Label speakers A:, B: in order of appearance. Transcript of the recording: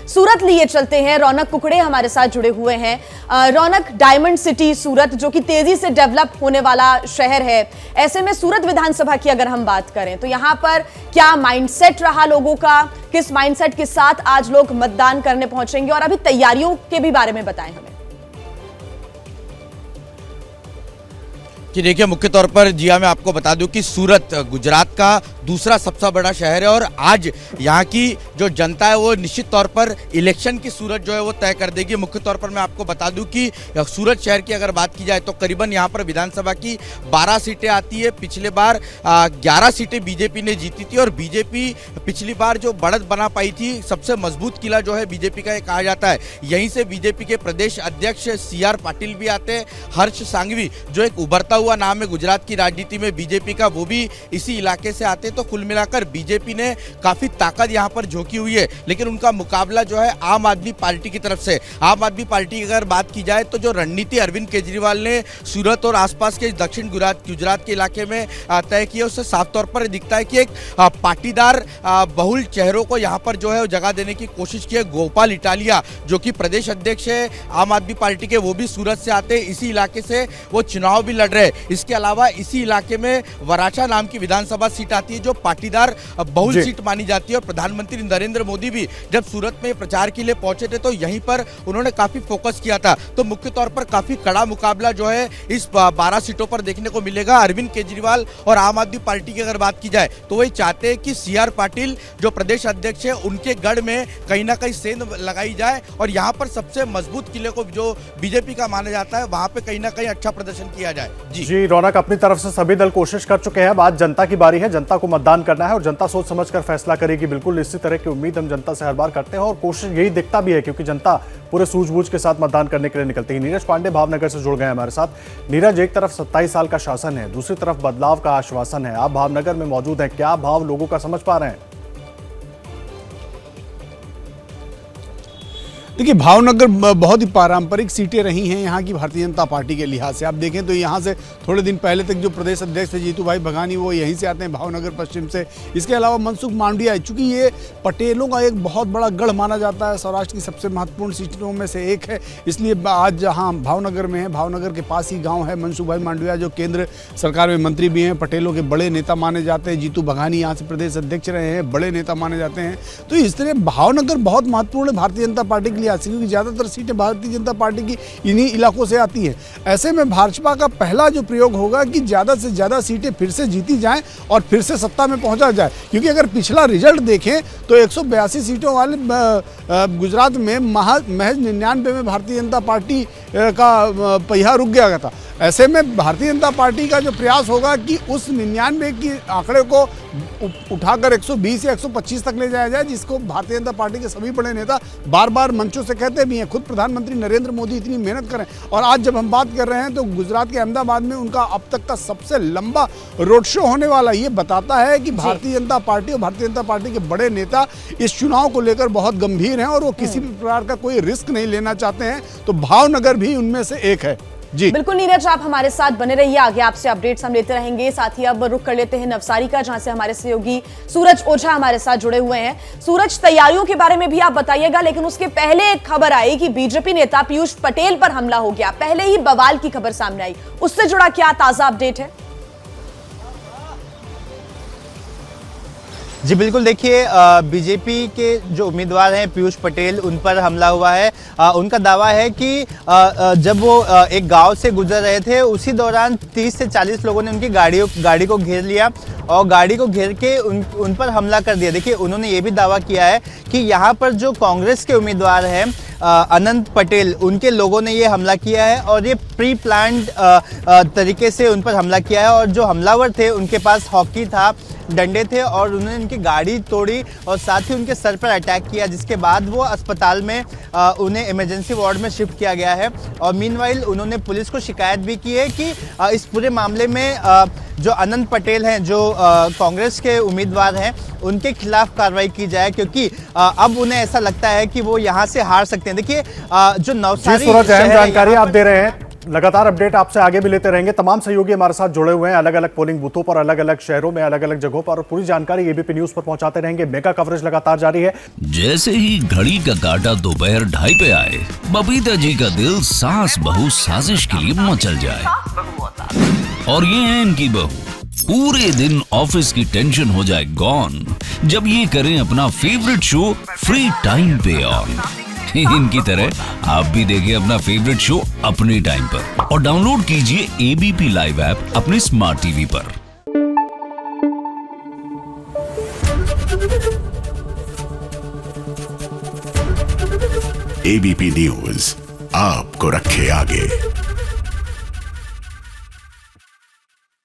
A: सूरत लिए चलते हैं। रौनक कुकड़े हमारे साथ जुड़े हुए हैं। रौनक, डायमंड सिटी सूरत जो कि तेजी से डेवलप होने वाला शहर है, ऐसे में सूरत विधानसभा की अगर हम बात करें तो यहां पर क्या माइंडसेट रहा लोगों का, किस माइंडसेट के साथ आज लोग मतदान करने पहुंचेंगे, और अभी तैयारियों के भी बारे में बताएं हमें।
B: कि देखिए, मुख्य तौर पर जिया मैं आपको बता दूं कि सूरत गुजरात का दूसरा सबसे बड़ा शहर है और आज यहाँ की जो जनता है वो निश्चित तौर पर इलेक्शन की सूरत जो है वो तय कर देगी। मुख्य तौर पर मैं आपको बता दूं कि सूरत शहर की अगर बात की जाए तो करीबन यहाँ पर विधानसभा की 12 सीटें आती है। पिछले बार 11 सीटें बीजेपी ने जीती थी और बीजेपी पिछली बार जो बढ़त बना पाई थी, सबसे मजबूत किला जो है बीजेपी का ये कहा जाता है। यहीं से बीजेपी के प्रदेश अध्यक्ष CR पाटिल भी आते हैं। हर्ष सांघवी जो एक उभरता हुआ नाम है गुजरात की राजनीति में बीजेपी का, वो भी इसी इलाके से आते। तो कुल मिलाकर बीजेपी ने काफी ताकत यहां पर झोंकी हुई है, लेकिन उनका मुकाबला जो है आम आदमी पार्टी की तरफ से। आम आदमी पार्टी की अगर बात की जाए तो जो रणनीति अरविंद केजरीवाल ने सूरत और आसपास के दक्षिण गुजरात के इलाके में तय किया, उससे साफ तौर पर दिखता है कि एक पाटीदार बहुल चेहरों को यहां पर जो है जगह देने की कोशिश की है। गोपाल इटालिया जो कि प्रदेश अध्यक्ष है आम आदमी पार्टी के, वो भी सूरत से आते, इसी इलाके से वो चुनाव भी लड़ रहे। इसके अलावा इसी इलाके में वराछा नाम की विधानसभा सीट आती है जो पाटीदार बहुल सीट मानी जाती है। और प्रधानमंत्री नरेंद्र मोदी भी जब सूरत में प्रचार के लिए पहुंचे थे तो यहीं पर उन्होंने काफी फोकस किया था। तो मुख्य तौर पर काफी कड़ा मुकाबला जो है इस 12 सीटों पर देखने को मिलेगा। अरविंद केजरीवाल और आम आदमी पार्टी की अगर बात की जाए तो वही चाहते हैं कि CR पाटिल जो प्रदेश अध्यक्ष है उनके गढ़ में कहीं ना कहीं सेंध लगाई जाए और यहाँ पर सबसे मजबूत किले को जो बीजेपी का माना जाता है वहां पे कहीं ना कहीं अच्छा प्रदर्शन किया जाए।
C: जी रौनक, अपनी तरफ से सभी दल कोशिश कर चुके हैं। अब आज जनता की बारी है, जनता को मतदान करना है और जनता सोच समझकर फैसला करेगी। बिल्कुल इसी तरह की उम्मीद हम जनता से हर बार करते हैं और कोशिश यही दिखता भी है क्योंकि जनता पूरे सूझबूझ के साथ मतदान करने के लिए निकलती है। नीरज पांडे भावनगर से जुड़ गए हमारे साथ। नीरज, एक तरफ 27 साल का शासन है, दूसरी तरफ बदलाव का आश्वासन है। आप भावनगर में मौजूद हैं, क्या भाव लोगों का समझ पा रहे हैं?
D: देखिए, भावनगर बहुत ही पारंपरिक सीटें रही हैं यहाँ की भारतीय जनता पार्टी के लिहाज से। आप देखें तो यहाँ से थोड़े दिन पहले तक जो प्रदेश अध्यक्ष थे जीतू भाई भगानी, वो यहीं से आते हैं, भावनगर पश्चिम से। इसके अलावा मनसुख मांडविया, चूँकि ये पटेलों का एक बहुत बड़ा गढ़ माना जाता है, सौराष्ट्र की सबसे महत्वपूर्ण सीटों में से एक है, इसलिए आज जहाँ भावनगर में है, भावनगर के पास ही गाँव है। मनसुख भाई मांडविया जो केंद्र सरकार में मंत्री भी हैं, पटेलों के बड़े नेता माने जाते हैं। जीतू भगानी यहाँ से प्रदेश अध्यक्ष रहे हैं, बड़े नेता माने जाते हैं। तो इस तरह भावनगर बहुत महत्वपूर्ण है भारतीय जनता पार्टी के लिए, क्योंकि ज़्यादातर सीटें भारतीय जनता पार्टी की इन्हीं इलाकों से आती हैं। ऐसे में भाजपा का पहला जो प्रयोग होगा कि ज़्यादा से ज़्यादा सीटें फिर से जीती जाएं और फिर से सत्ता में पहुंचा जाए। क्योंकि अगर पिछला रिजल्ट देखें तो 182 सीटों वाले गुजरात में महज 99 में भारतीय जनता पार्टी का पहिया रुक गया था। ऐसे में भारतीय जनता पार्टी का जो प्रयास होगा कि उस 99 की आंकड़े को उठाकर 120 या 125 तक ले जाया जाए, जिसको भारतीय जनता पार्टी के सभी बड़े नेता बार बार मंचों से कहते भी हैं। खुद प्रधानमंत्री नरेंद्र मोदी इतनी मेहनत करें और आज जब हम बात कर रहे हैं तो गुजरात के अहमदाबाद में उनका अब तक का सबसे लंबा रोड शो होने वाला, ये बताता है कि भारतीय जनता पार्टी और भारतीय जनता पार्टी के बड़े नेता इस चुनाव को लेकर बहुत गंभीर हैं और वो किसी भी प्रकार का कोई रिस्क नहीं लेना चाहते हैं। तो भावनगर भी उनमें से एक है। जी
A: बिल्कुल नीरज, आप हमारे साथ बने रहिए, आगे आपसे अपडेट्स हम लेते रहेंगे। साथ ही अब रुक कर लेते हैं नवसारी का, जहां से हमारे सहयोगी सूरज ओझा हमारे साथ जुड़े हुए हैं। सूरज, तैयारियों के बारे में भी आप बताइएगा, लेकिन उसके पहले एक खबर आई कि बीजेपी नेता पीयूष पटेल पर हमला हो गया। पहले ही बवाल की खबर सामने आई, उससे जुड़ा क्या ताजा अपडेट है?
E: जी बिल्कुल, देखिए बीजेपी के जो उम्मीदवार हैं पीयूष पटेल, उन पर हमला हुआ है। उनका दावा है कि जब वो एक गांव से गुजर रहे थे उसी दौरान 30 से 40 लोगों ने उनकी गाड़ी को घेर लिया और गाड़ी को घेर के उन पर हमला कर दिया। देखिए, उन्होंने ये भी दावा किया है कि यहाँ पर जो कांग्रेस के उम्मीदवार हैं अनंत पटेल, उनके लोगों ने ये हमला किया है और ये प्री प्लान्ड तरीके से उन पर हमला किया है। और जो हमलावर थे उनके पास हॉकी था, डंडे थे और उन्होंने उनकी गाड़ी तोड़ी और साथ ही उनके सर पर अटैक किया, जिसके बाद वो अस्पताल में उन्हें इमरजेंसी वार्ड में शिफ्ट किया गया है। और मीनवाइल उन्होंने पुलिस को शिकायत भी की है कि इस पूरे मामले में जो अनंत पटेल हैं, जो कांग्रेस के उम्मीदवार हैं, उनके खिलाफ कार्रवाई की जाए, क्योंकि अब उन्हें ऐसा लगता है कि वो यहाँ से हार सकते हैं। देखिए, जो नवसारी
C: जानकारी आप दे रहे हैं लगातार अपडेट आपसे आगे भी लेते रहेंगे। तमाम सहयोगी हमारे साथ जुड़े हुए हैं अलग अलग पोलिंग बूथों पर, अलग अलग शहरों में, अलग अलग जगहों पर, और पूरी जानकारी एबीपी न्यूज पर पहुंचाते रहेंगे। मेगा कवरेज लगातार जारी है।
F: जैसे ही घड़ी का काटा दोपहर 2:30 पे आए, बबीता जी का दिल सास बहू साजिश के लिए मचल जाए। और ये है इनकी बहू, पूरे दिन ऑफिस की टेंशन हो जाए गॉन जब ये करें अपना फेवरेट शो फ्री टाइम पे ऑन। इनकी तरह आप भी देखें अपना फेवरेट शो अपने टाइम पर और डाउनलोड कीजिए एबीपी लाइव ऐप अपने स्मार्ट टीवी पर।
G: एबीपी न्यूज आपको रखे आगे।